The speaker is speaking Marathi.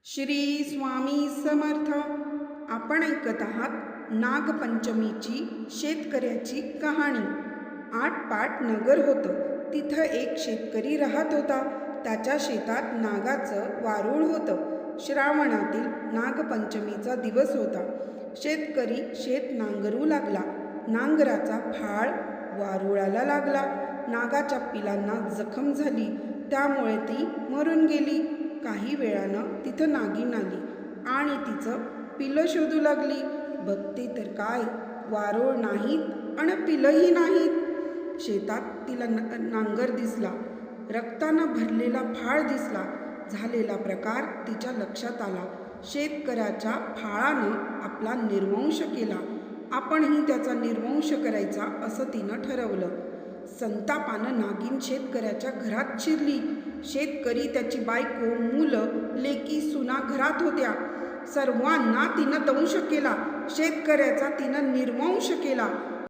श्री स्वामी समर्थ. आपण ऐकत आहात नागपंचमीची शेतकऱ्याची कहाणी. आटपाट नगर होतं. तिथं एक शेतकरी राहत होता. त्याच्या शेतात नागाचं वारूळ होतं. श्रावणातील नागपंचमीचा दिवस होता. शेतकरी शेत नांगरू लागला. नांगराचा फाळ वारुळाला लागला. नागाच्या पिलांना जखम झाली, त्यामुळे ती मरून गेली. काही वेळानं तिथं नागिन आली आणि तिचं पिलं शोधू लागली. बघते तर काय, वारूळ नाहीत आणि पिलंही नाहीत. शेतात तिला नांगर दिसला. रक्तानं भरलेला फाळ दिसला. झालेला प्रकार तिच्या लक्षात आला. शेतकऱ्याच्या फाळानं आपला निर्वंश केला. आपणही त्याचा निर्वंश करायचा असं तिनं ठरवलं. संतापानं नागिन शेतकऱ्याच्या घरात शिरली. शेतकरी, त्याची बायको, मुलं, लेकी, सुना घरात होत्या. सर्वांना तिनं दंश केला. शेतकऱ्याचा तिनं निर्वंश केला.